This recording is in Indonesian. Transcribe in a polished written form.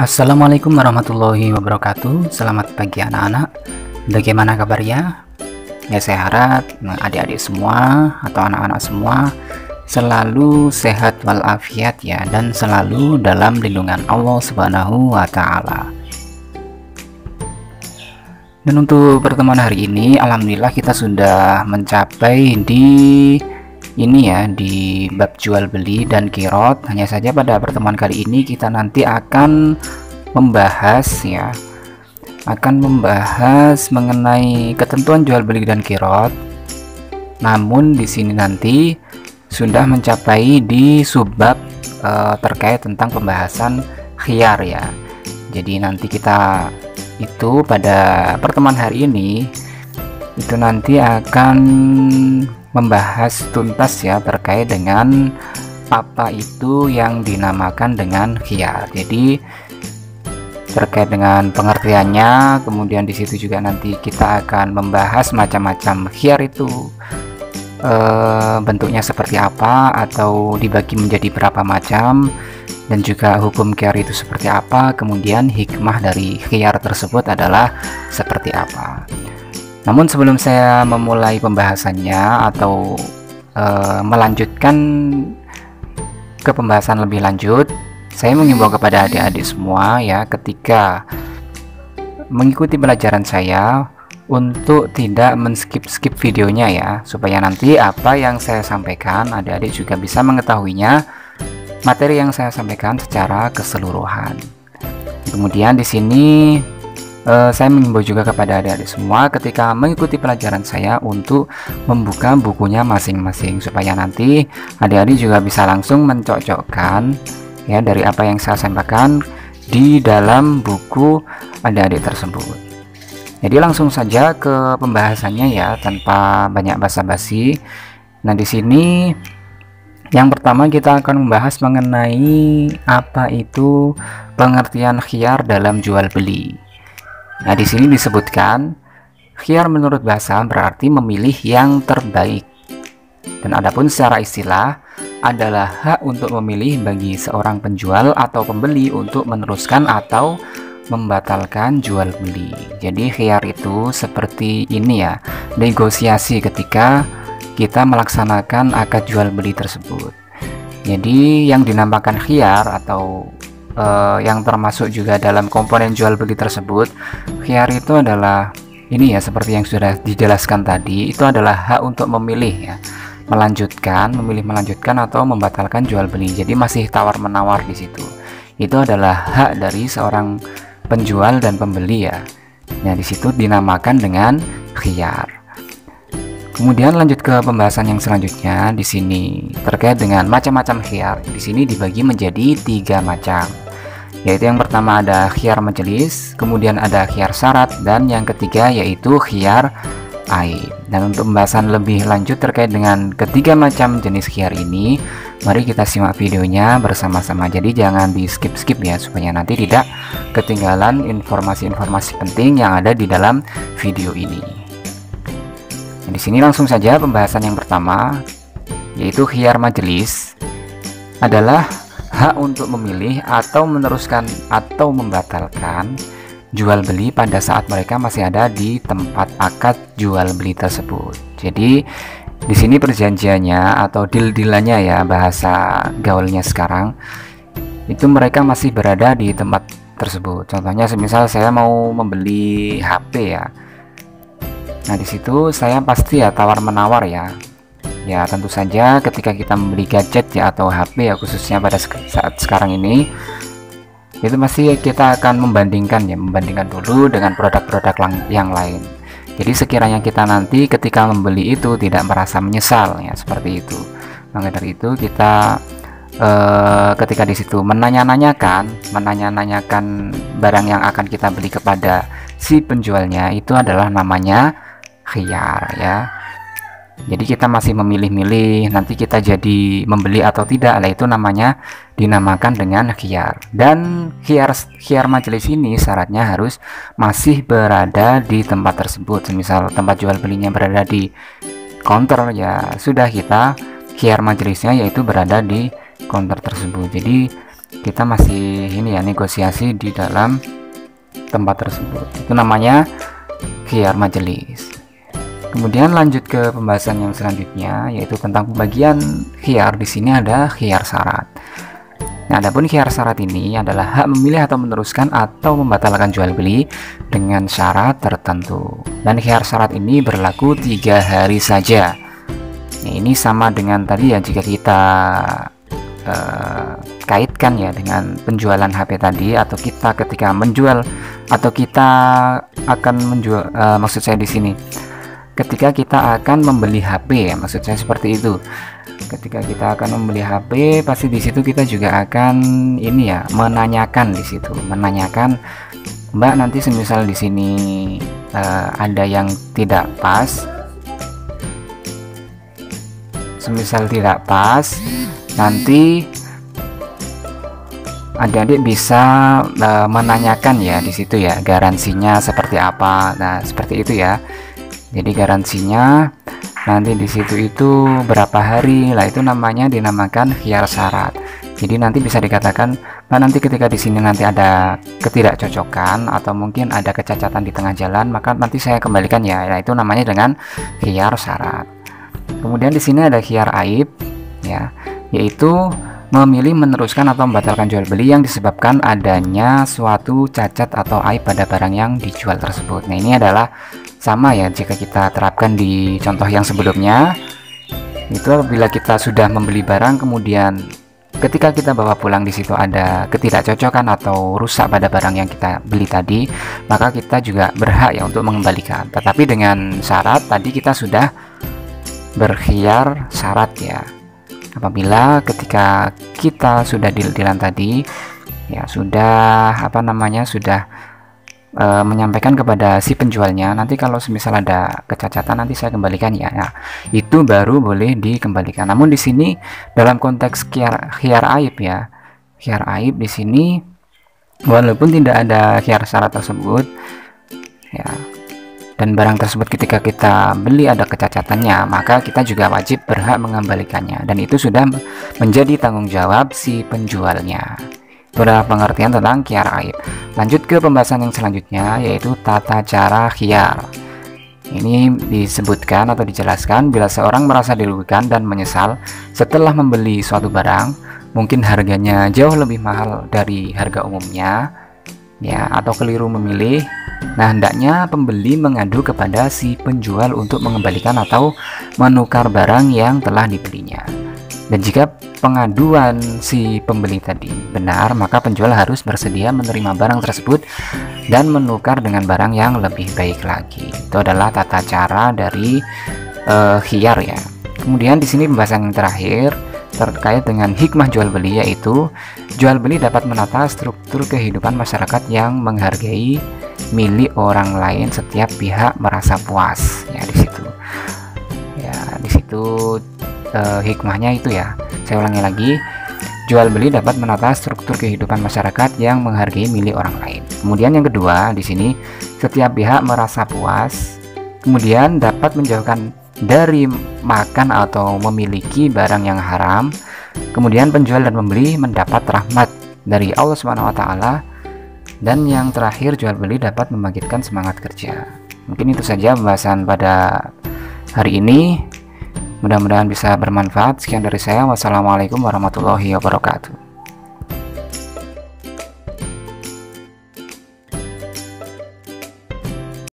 Assalamualaikum warahmatullahi wabarakatuh. Selamat pagi anak-anak. Bagaimana kabarnya? Ya, saya harap adik-adik semua atau anak-anak semua selalu sehat walafiat ya, dan selalu dalam lindungan Allah Subhanahu wa taala. Dan untuk pertemuan hari ini, alhamdulillah kita sudah mencapai di di bab jual beli dan kirot. Hanya saja pada pertemuan kali ini kita nanti akan membahas mengenai ketentuan jual beli dan kirot. Namun di sini nanti sudah mencapai di subbab terkait tentang pembahasan khiyar ya. Jadi nanti kita itu pada pertemuan hari ini itu nanti akan membahas tuntas ya terkait dengan apa itu yang dinamakan dengan khiyar. Jadi terkait dengan pengertiannya, kemudian di situ juga nanti kita akan membahas macam-macam khiyar itu bentuknya seperti apa atau dibagi menjadi berapa macam, dan juga hukum khiyar itu seperti apa, kemudian hikmah dari khiyar tersebut adalah seperti apa. Namun sebelum saya memulai pembahasannya atau melanjutkan ke pembahasan lebih lanjut, saya mengimbau kepada adik-adik semua ya, ketika mengikuti pelajaran saya untuk tidak men-skip videonya ya, supaya nanti apa yang saya sampaikan adik-adik juga bisa mengetahuinya, materi yang saya sampaikan secara keseluruhan. Kemudian di sini saya mengimbau juga kepada adik-adik semua ketika mengikuti pelajaran saya untuk membuka bukunya masing-masing, supaya nanti adik-adik juga bisa langsung mencocokkan ya dari apa yang saya sampaikan di dalam buku adik-adik tersebut. Jadi langsung saja ke pembahasannya ya, tanpa banyak basa-basi. Nah, di sini yang pertama kita akan membahas mengenai apa itu pengertian khiyar dalam jual beli. Nah, di sini disebutkan khiyar menurut bahasa berarti memilih yang terbaik. Dan adapun secara istilah adalah hak untuk memilih bagi seorang penjual atau pembeli untuk meneruskan atau membatalkan jual beli. Jadi khiyar itu seperti ini ya, negosiasi ketika kita melaksanakan akad jual beli tersebut. Jadi yang dinamakan khiyar atau yang termasuk juga dalam komponen jual beli tersebut, khiyar itu adalah ini ya, seperti yang sudah dijelaskan tadi, itu adalah hak untuk memilih ya, memilih melanjutkan atau membatalkan jual beli. Jadi masih tawar menawar di situ. Itu adalah hak dari seorang penjual dan pembeli ya. Nah, di situ dinamakan dengan khiyar. Kemudian lanjut ke pembahasan yang selanjutnya di sini terkait dengan macam-macam khiyar. Di sini dibagi menjadi 3 macam. Yaitu yang pertama ada khiyar majelis, kemudian ada khiyar syarat, dan yang ketiga yaitu khiyar aib. Dan untuk pembahasan lebih lanjut terkait dengan ketiga macam jenis khiyar ini, mari kita simak videonya bersama-sama. Jadi jangan di skip-skip ya, supaya nanti tidak ketinggalan informasi-informasi penting yang ada di dalam video ini. Nah, di sini langsung saja pembahasan yang pertama, yaitu khiyar majelis adalah hak untuk memilih atau meneruskan atau membatalkan jual beli pada saat mereka masih ada di tempat akad jual beli tersebut. Jadi di sini perjanjiannya atau deal-dealannya ya, bahasa gaulnya sekarang, itu mereka masih berada di tempat tersebut. Contohnya semisal saya mau membeli HP ya. Nah, di situ saya pasti ya tawar menawar ya. Ya, tentu saja ketika kita membeli gadget ya atau HP ya, khususnya pada saat sekarang ini, itu pasti kita akan membandingkan dulu dengan produk-produk yang lain. Jadi sekiranya kita nanti ketika membeli itu tidak merasa menyesal ya, seperti itu. Maka dari itu kita ketika di situ menanyakan barang yang akan kita beli kepada si penjualnya, itu adalah namanya khiyar ya. Jadi kita masih memilih-milih nanti kita jadi membeli atau tidak, lah itu dinamakan dengan khiyar. Dan khiyar majelis ini syaratnya harus masih berada di tempat tersebut. Misal tempat jual belinya berada di counter ya, sudah kita khiyar majelisnya yaitu berada di counter tersebut. Jadi kita masih ini ya, negosiasi di dalam tempat tersebut. Itu namanya khiyar majelis. Kemudian lanjut ke pembahasan yang selanjutnya, yaitu tentang pembagian khiyar. Di sini ada khiyar syarat. Nah, adapun khiyar syarat ini adalah hak memilih atau meneruskan atau membatalkan jual beli dengan syarat tertentu. Dan khiyar syarat ini berlaku 3 hari saja. Nah, ini sama dengan tadi ya, jika kita kaitkan ya dengan penjualan HP tadi, atau kita ketika menjual, atau kita akan menjual, maksud saya di sini ketika kita akan membeli HP ya, maksud saya seperti itu. Ketika kita akan membeli HP, pasti di situ kita juga akan ini ya, menanyakan di situ, menanyakan, Mbak, nanti semisal di sini ada yang tidak pas, nanti adik-adik bisa menanyakan ya di situ ya, garansinya seperti apa. Nah, seperti itu ya. Jadi garansinya nanti di situ itu berapa hari lah, itu dinamakan khiyar syarat. Jadi nanti bisa dikatakan, Mbak, nanti ketika di sini nanti ada ketidakcocokan atau mungkin ada kecacatan di tengah jalan, maka nanti saya kembalikan ya. Nah, itu namanya dengan khiyar syarat. Kemudian di sini ada khiyar aib ya, yaitu memilih meneruskan atau membatalkan jual beli yang disebabkan adanya suatu cacat atau aib pada barang yang dijual tersebut. Nah, ini adalah sama ya, jika kita terapkan di contoh yang sebelumnya, itu apabila kita sudah membeli barang, kemudian ketika kita bawa pulang di situ ada ketidakcocokan atau rusak pada barang yang kita beli tadi, maka kita juga berhak ya untuk mengembalikan. Tetapi dengan syarat tadi, kita sudah berkhiyar syarat ya. Apabila ketika kita sudah deal-dealan tadi ya, sudah sudah menyampaikan kepada si penjualnya, nanti kalau semisal ada kecacatan nanti saya kembalikan ya. Nah, itu baru boleh dikembalikan. Namun di sini dalam konteks khiyar aib ya, khiyar aib di sini walaupun tidak ada khiyar syarat tersebut ya, dan barang tersebut ketika kita beli ada kecacatannya, maka kita juga wajib berhak mengembalikannya, dan itu sudah menjadi tanggung jawab si penjualnya. Itu adalah pengertian tentang khiyar aib. Lanjut ke pembahasan yang selanjutnya, yaitu tata cara khiyar. Ini disebutkan atau dijelaskan bila seorang merasa dirugikan dan menyesal setelah membeli suatu barang, mungkin harganya jauh lebih mahal dari harga umumnya ya, atau keliru memilih. Nah, hendaknya pembeli mengadu kepada si penjual untuk mengembalikan atau menukar barang yang telah dibelinya. Dan jika pengaduan si pembeli tadi benar, maka penjual harus bersedia menerima barang tersebut dan menukar dengan barang yang lebih baik lagi. Itu adalah tata cara dari khiyar ya. Kemudian di sini pembahasan yang terakhir terkait dengan hikmah jual beli, yaitu jual beli dapat menata struktur kehidupan masyarakat yang menghargai milik orang lain. Setiap pihak merasa puas ya di situ. Ya, di situ hikmahnya itu ya. Saya ulangi lagi, jual beli dapat menata struktur kehidupan masyarakat yang menghargai milik orang lain. Kemudian yang kedua di sini, setiap pihak merasa puas. Kemudian dapat menjauhkan dari makan atau memiliki barang yang haram. Kemudian penjual dan pembeli mendapat rahmat dari Allah Subhanahu wa taala. Dan yang terakhir, jual beli dapat membangkitkan semangat kerja. Mungkin itu saja pembahasan pada hari ini. Mudah-mudahan bisa bermanfaat. Sekian dari saya. Wassalamualaikum warahmatullahi wabarakatuh.